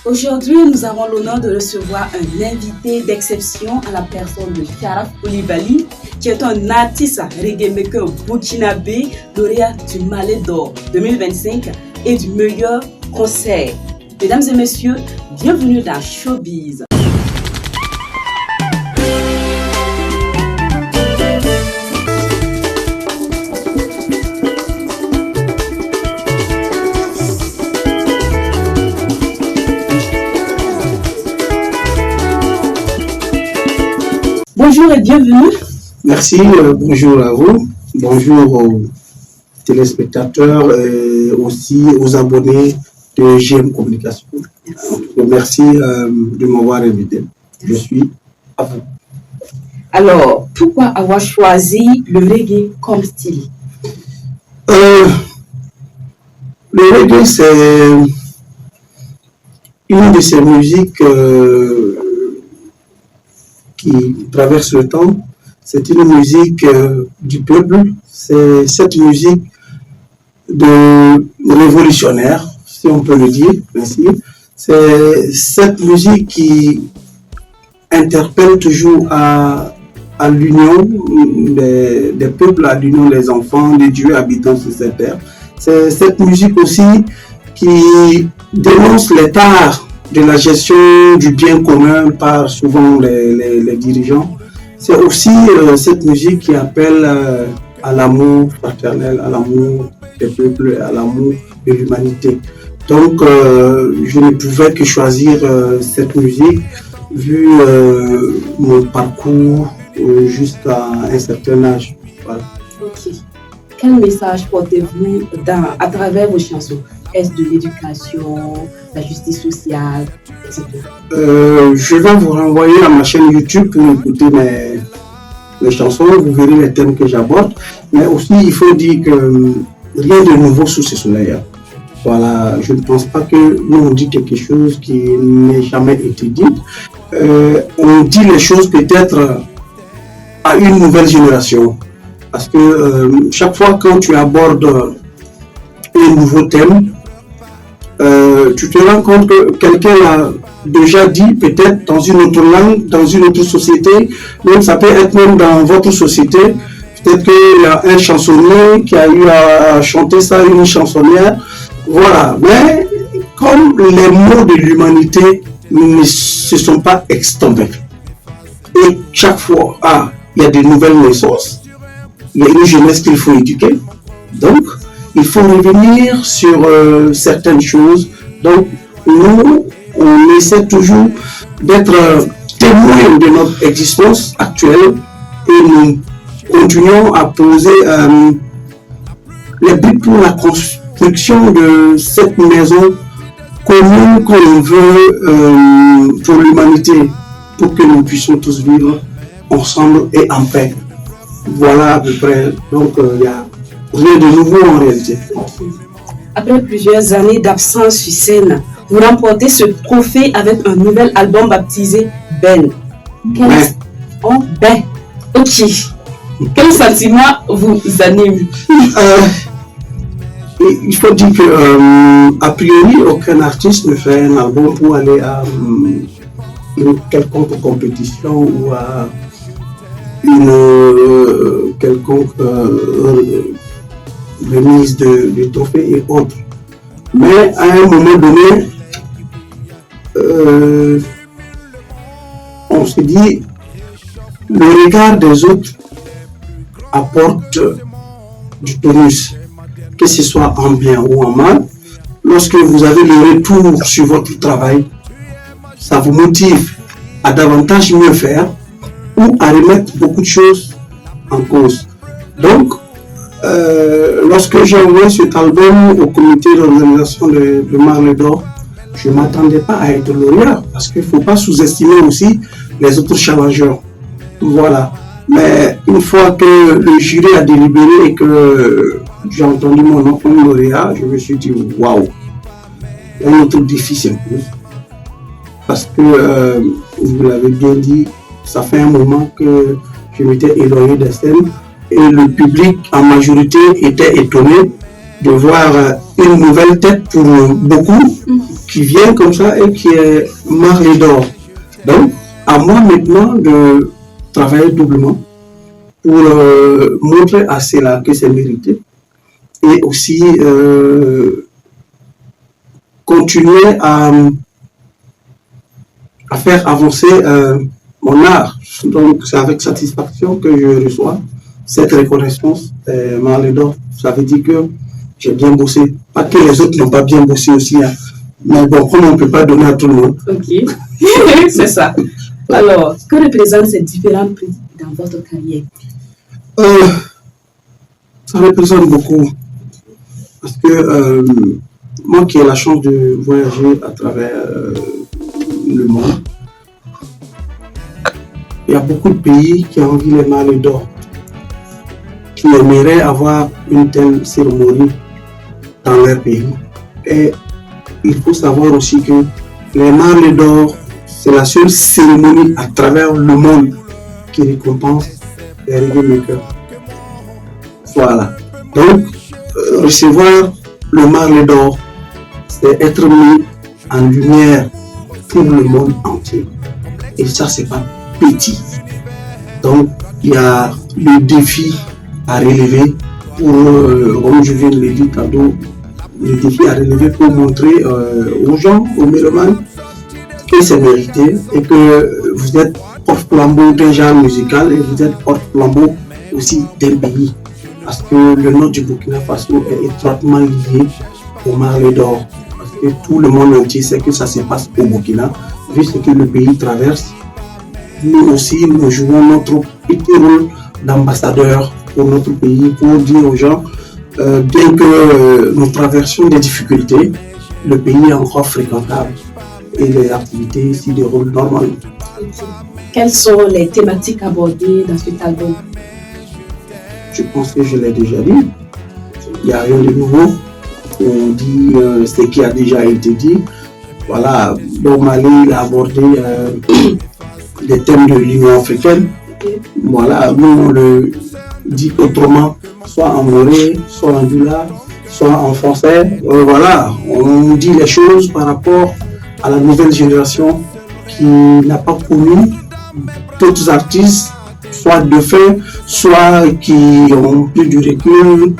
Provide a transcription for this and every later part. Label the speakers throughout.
Speaker 1: Aujourd'hui, nous avons l'honneur de recevoir un invité d'exception à la personne de Sharaf Coulibaly, qui est un artiste reggae maker burkinabé, lauréat du Malais d'Or 2025 et du meilleur concert. Mesdames et messieurs, bienvenue dans Showbiz. Bonjour et bienvenue.
Speaker 2: Merci, bonjour à vous, bonjour aux téléspectateurs et aussi aux abonnés de GM Communication. Merci de m'avoir invité. Je suis à vous.
Speaker 1: Alors, pourquoi avoir choisi le reggae comme style?
Speaker 2: Le reggae, c'est une de ces musiques qui traverse le temps. C'est une musique du peuple, c'est cette musique de révolutionnaire, si on peut le dire ainsi. C'est cette musique qui interpelle toujours à l'union des peuples, à l'union des enfants, des dieux habitants sur cette terre. C'est cette musique aussi qui dénonce les tares de la gestion du bien commun par souvent les dirigeants. C'est aussi cette musique qui appelle à l'amour fraternel, à l'amour des peuples, à l'amour de l'humanité. Donc, je ne pouvais que choisir cette musique vu mon parcours jusqu'à un certain âge. Voilà.
Speaker 1: Ok. Quel message portez-vous à travers vos chansons? Est-ce de l'éducation, la justice sociale, etc.
Speaker 2: Je vais vous renvoyer à ma chaîne YouTube pour écouter mes chansons. Vous verrez les thèmes que j'aborde. Mais aussi, il faut dire que rien de nouveau sous ce soleil. Voilà, je ne pense pas que nous on dit quelque chose qui n'ait jamais été dit. On dit les choses peut-être à une nouvelle génération. Parce que chaque fois quand tu abordes un nouveau thème, tu te rends compte que quelqu'un l'a déjà dit peut-être dans une autre langue, dans une autre société, même ça peut être même dans votre société. Peut-être qu'il y a un chansonnier qui a eu à chanter ça, une chansonnière. Voilà, mais comme les mots de l'humanité ne se sont pas extombés, et chaque fois, il y a de nouvelles naissances, il y a une jeunesse qu'il faut éduquer, donc il faut revenir sur certaines choses. Donc nous, on essaie toujours d'être témoins de notre existence actuelle et nous continuons à poser les buts pour la construction de cette maison commune qu'on veut pour l'humanité, pour que nous puissions tous vivre ensemble et en paix. Voilà à peu près. Donc il y a rien de nouveau en réalité.
Speaker 1: Après plusieurs années d'absence sur scène, vous remportez ce trophée avec un nouvel album baptisé Ben. Ben. Ok. Quel sentiment vous anime?
Speaker 2: Il faut dire que, a priori, aucun artiste ne fait un album pour aller à une quelconque compétition ou à une quelconque remise de trophées et autres. Mais à un moment donné, on se dit, le regard des autres apporte du tonus, que ce soit en bien ou en mal. Lorsque vous avez le retour sur votre travail, ça vous motive à davantage mieux faire ou à remettre beaucoup de choses en cause. Donc, lorsque j'ai envoyé cet album au comité d'organisation de Malais d'Or, je ne m'attendais pas à être lauréat parce qu'il ne faut pas sous-estimer aussi les autres challengeurs. Voilà. Mais une fois que le jury a délibéré et que j'ai entendu mon nom comme lauréat, je me suis dit waouh, un autre défi s'impose. Parce que, vous l'avez bien dit, ça fait un moment que je m'étais éloigné des scènes et le public en majorité était étonné de voir une nouvelle tête pour beaucoup qui vient comme ça et qui est marlé d'or. Donc, à moi maintenant de travailler doublement pour montrer à cela que c'est mérité et aussi continuer à faire avancer mon art. Donc, c'est avec satisfaction que je reçois cette reconnaissance marlé d'or. Ça veut dire que j'ai bien bossé. Pas que les autres n'ont pas bien bossé aussi, hein. Mais bon, comme on ne peut pas donner à tout le monde.
Speaker 1: Ok, c'est ça. Alors, que représentent ces différents prix dans votre carrière?
Speaker 2: Ça représente beaucoup. Parce que moi qui ai la chance de voyager à travers le monde, il y a beaucoup de pays qui ont envie les marlés d'or, qui aimeraient avoir une telle cérémonie dans leur pays. Et il faut savoir aussi que les marlés d'or, c'est la seule cérémonie à travers le monde qui récompense les reggae makers. Voilà. Donc, recevoir le marlé d'or, c'est être mis en lumière pour le monde entier. Et ça, c'est pas petit. Donc, il y a le défi à relever pour, comme je viens de le dire tantôt, le défi à relever pour montrer aux gens, aux mélomanes, que c'est mérité et que vous êtes porte-flambeau d'un genre musical et vous êtes porte-flambeau aussi d'un pays. Parce que le nord du Burkina Faso est étroitement lié au marlé d'or. Parce que tout le monde entier sait que ça se passe au Burkina, vu ce que le pays traverse. Nous aussi, nous jouons notre petit rôle d'ambassadeur pour notre pays, pour dire aux gens, bien que nous traversions des difficultés, le pays est encore fréquentable et les activités s'y déroulent normalement.
Speaker 1: Quelles sont les thématiques abordées dans cet album?
Speaker 2: Je pense que je l'ai déjà dit. Il n'y a rien de nouveau. On dit ce qui a déjà été dit. Voilà, Bob Marley a abordé les thèmes de l'Union africaine. Voilà, nous on le dit autrement, soit en moré, soit en dula, soit en français. Voilà, on dit les choses par rapport à la nouvelle génération qui n'a pas connu d'autres artistes, soit de fait, soit qui ont plus du recul.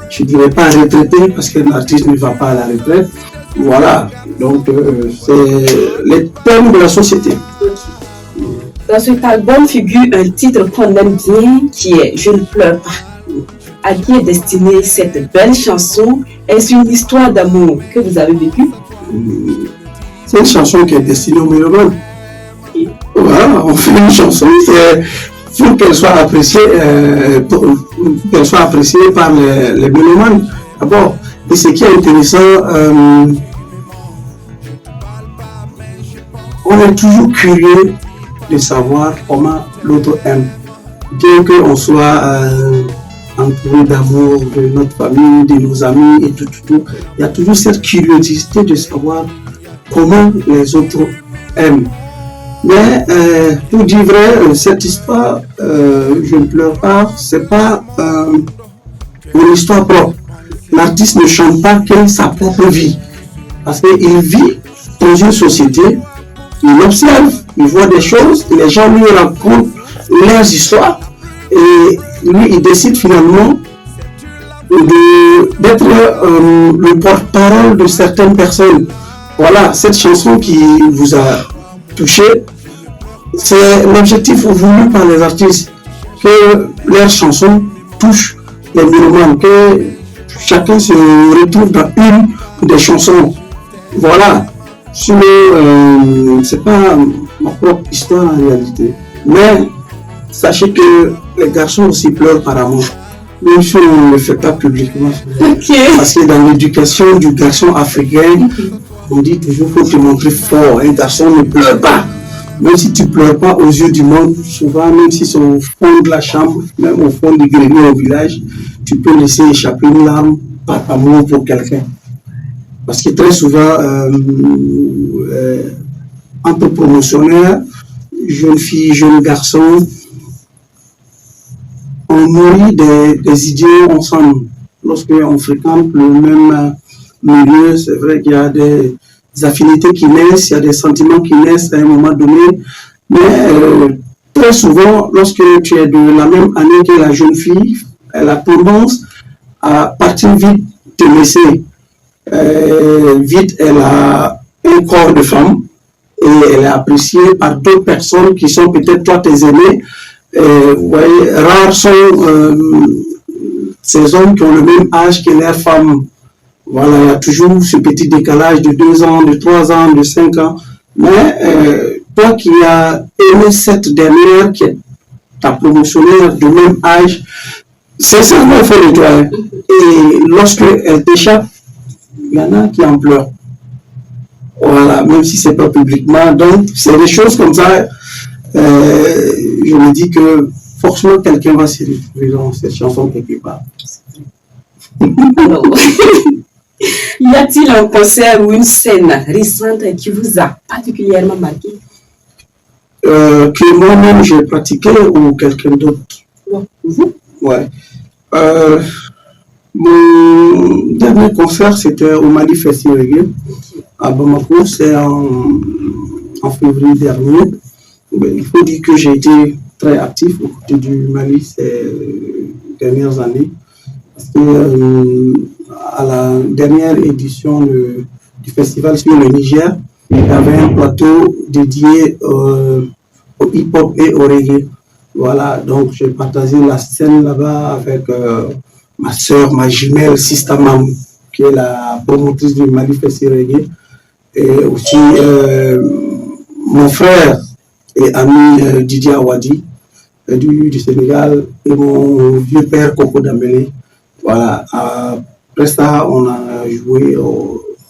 Speaker 2: Je ne dirais pas retraité parce qu'un artiste ne va pas à la retraite. Voilà, donc c'est les thèmes de la société.
Speaker 1: Dans cet album figure un titre qu'on aime bien qui est Je ne pleure pas. À qui est destinée cette belle chanson? Est-ce une histoire d'amour que vous avez vécue?
Speaker 2: C'est une chanson qui est destinée aux mélomanes. Voilà, on fait une chanson pour qu'elle soit appréciée, par les mélomanes. D'abord, et ce qui est intéressant, on est toujours curieux de savoir comment l'autre aime. Bien qu'on soit entouré d'amour de notre famille, de nos amis et tout, il y a toujours cette curiosité de savoir comment les autres aiment. Mais pour dire vrai, cette histoire, je ne pleure pas, c'est pas une histoire propre. L'artiste ne chante pas que sa propre vie, parce qu'il vit dans une société, il observe, il voit des choses, les gens lui racontent leurs histoires, et lui il décide finalement d'être le porte-parole de certaines personnes. Voilà, cette chanson qui vous a touché, c'est l'objectif voulu par les artistes, que leurs chansons touchent les mélomanes, que chacun se retrouve dans une des chansons. Voilà, sinon c'est pas ma propre histoire en réalité, mais sachez que les garçons aussi pleurent par amour, même si on ne le fait pas publiquement. Parce que dans l'éducation du garçon africain, on dit toujours qu'il faut te montrer fort. Un garçon ne pleure pas. Même si tu ne pleures pas aux yeux du monde, souvent, même si c'est au fond de la chambre, même au fond du grenier au village, tu peux laisser échapper une larme par amour pour quelqu'un. Parce que très souvent, entre promotionnaires, jeunes filles, jeunes garçons, on nourrit des idéaux ensemble. Lorsqu'on fréquente le même milieu, c'est vrai qu'il y a des affinités qui naissent, il y a des sentiments qui naissent à un moment donné. Mais très souvent, lorsque tu es de la même année que la jeune fille, elle a tendance à partir vite te laisser. Vite, elle a un corps de femme et elle est appréciée par d'autres personnes qui sont peut-être toi tes aînés. Ouais, rares sont ces hommes qui ont le même âge que leurs femmes. Voilà, il y a toujours ce petit décalage de 2 ans, de 3 ans, de 5 ans. Mais toi qui as aimé cette dernière, qui est ta promotionnaire de même âge, sincèrement, il faut nettoyer. Et lorsque elle t'échappe, il y en a qui en pleurent. Voilà, même si ce n'est pas publiquement. Donc, c'est des choses comme ça. Je me dis que forcément, quelqu'un va se retrouver dans cette chanson quelque part.
Speaker 1: Alors, y a-t-il un concert ou une scène récente qui vous a particulièrement marqué?
Speaker 2: Que moi-même j'ai pratiqué ou quelqu'un d'autre? Ouais. Mon dernier concert, c'était au Mali Festival à Bamako, c'est en février dernier. Il faut dire que j'ai été très actif au côté du Mali ces dernières années. Parce que à la dernière édition du festival sur le Niger, il y avait un plateau dédié au hip-hop et au reggae. Voilà, donc j'ai partagé la scène là-bas avec ma soeur, ma jumelle Sista Mam, qui est la promotrice du Mali Festival Reggae, et aussi mon frère et ami Didier Awadi du Sénégal, et mon vieux père Coco Dambélé. Voilà, après ça, on a joué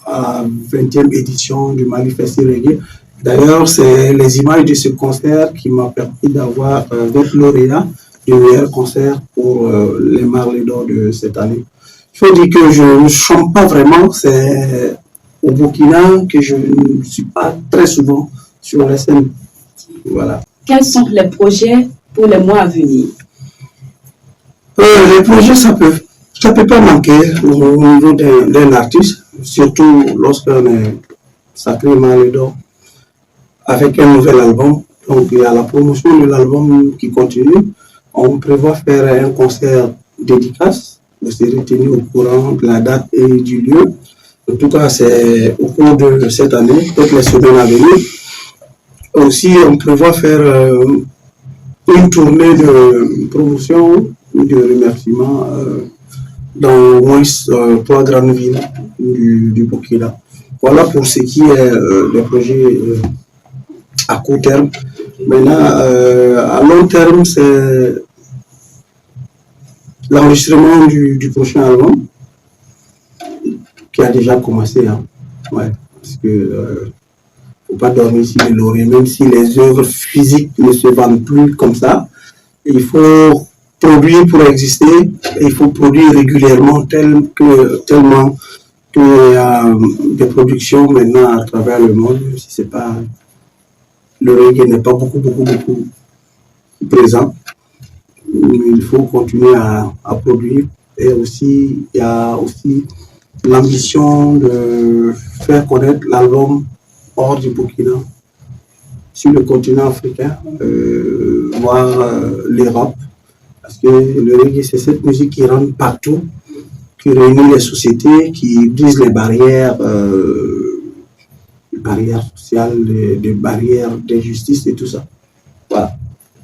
Speaker 2: à la 20e édition du Mali Festival Reggae. D'ailleurs, c'est les images de ce concert qui m'ont permis d'avoir d'être lauréat du meilleur concert pour les Marley d'Or de cette année. Il faut dire que je ne chante pas vraiment, c'est au Burkina que je ne suis pas très souvent sur la scène. Voilà.
Speaker 1: Quels sont les projets pour les mois à venir?
Speaker 2: Les projets, ça peut pas manquer au niveau d'un artiste, surtout lorsqu'on est sacré Marley d'Or, avec un nouvel album. Donc il y a la promotion de l'album qui continue. On prévoit faire un concert dédicace. Vous serez tenu au courant de la date et du lieu. En tout cas, c'est au cours de cette année, toutes les semaines à venir. Aussi, on prévoit faire une tournée de promotion, de remerciements dans au moins 3 grandes villes du Burkina. Voilà pour ce qui est des projets à court terme. Maintenant, à long terme, c'est l'enregistrement du prochain album qui a déjà commencé. Hein. Ouais, parce que faut pas dormir sur les lauriers, même si les œuvres physiques ne se vendent plus comme ça. Il faut produire pour exister, et il faut produire régulièrement tellement qu'il y a des productions maintenant à travers le monde, même si c'est pas le reggae n'est pas beaucoup présent. Il faut continuer à produire, et aussi il y a aussi l'ambition de faire connaître l'album hors du Burkina, sur le continent africain, voire l'Europe, parce que le reggae c'est cette musique qui rentre partout, qui réunit les sociétés, qui brise les barrières sociales, les barrières d'injustice et tout ça. Voilà.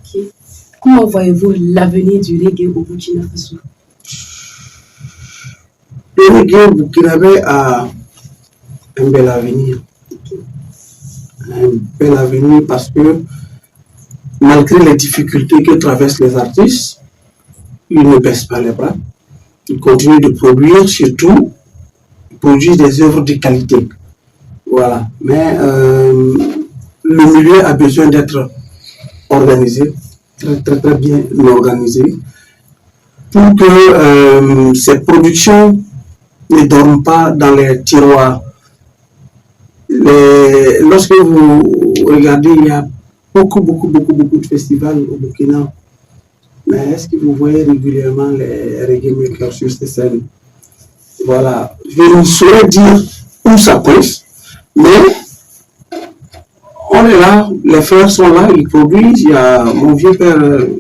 Speaker 1: Okay. Comment voyez-vous l'avenir du reggae au Burkina Faso?
Speaker 2: Le reggae burkinabé a un bel avenir. Un bel avenir parce que malgré les difficultés que traversent les artistes, ils ne baissent pas les bras. Ils continuent de produire, surtout, ils produisent des œuvres de qualité. Voilà. Mais le milieu a besoin d'être organisé, très bien organisé, pour que ces productions ne dorment pas dans les tiroirs. Lorsque vous regardez, il y a beaucoup de festivals au Burkina. Mais est-ce que vous voyez régulièrement les reggae makers sur ces scènes? Voilà. Je ne saurais dire où ça coince, Mais on est là, les frères sont là, ils produisent. Il y a mon vieux père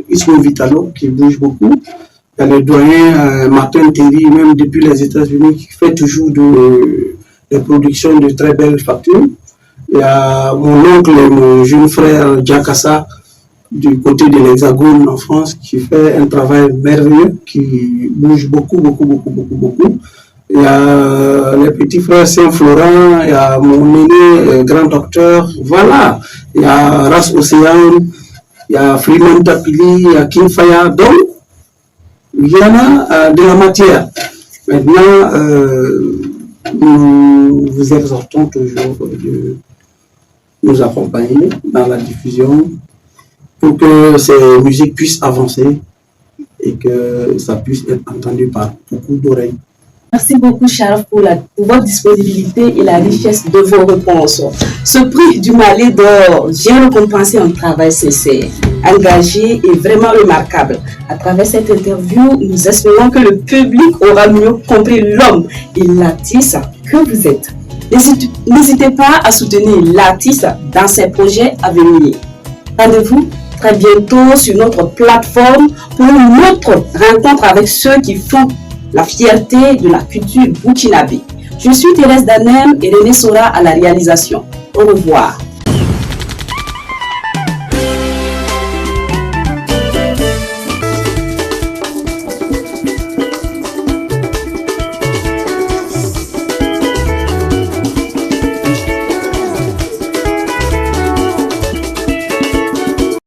Speaker 2: Ismo Vitalo qui bouge beaucoup. Il y a le doyen Martin Terry, même depuis les États-Unis, qui fait toujours des productions de très belles factures. Il y a mon oncle et mon jeune frère Jakassa du côté de l'Hexagone en France qui fait un travail merveilleux, qui bouge beaucoup. Il y a les petits frères Saint-Florent, il y a mon aîné grand docteur, voilà. Il y a Ras Océan, il y a Freeman Tapili, il y a King Faya. Donc, il y en a de la matière. Maintenant, nous vous exhortons toujours de nous accompagner dans la diffusion pour que ces musiques puissent avancer et que ça puisse être entendu par beaucoup d'oreilles.
Speaker 1: Merci beaucoup, Sharaf, pour votre disponibilité et la richesse de vos réponses. Ce prix du Malais d'or vient récompenser un travail sincère, engagé et vraiment remarquable. À travers cette interview, nous espérons que le public aura mieux compris l'homme et l'artiste que vous êtes. N'hésitez pas à soutenir l'artiste dans ses projets à venir. Rendez-vous très bientôt sur notre plateforme pour une autre rencontre avec ceux qui font la fierté de la culture burkinabé. Je suis Thérèse Danem et René Sora à la réalisation. Au revoir.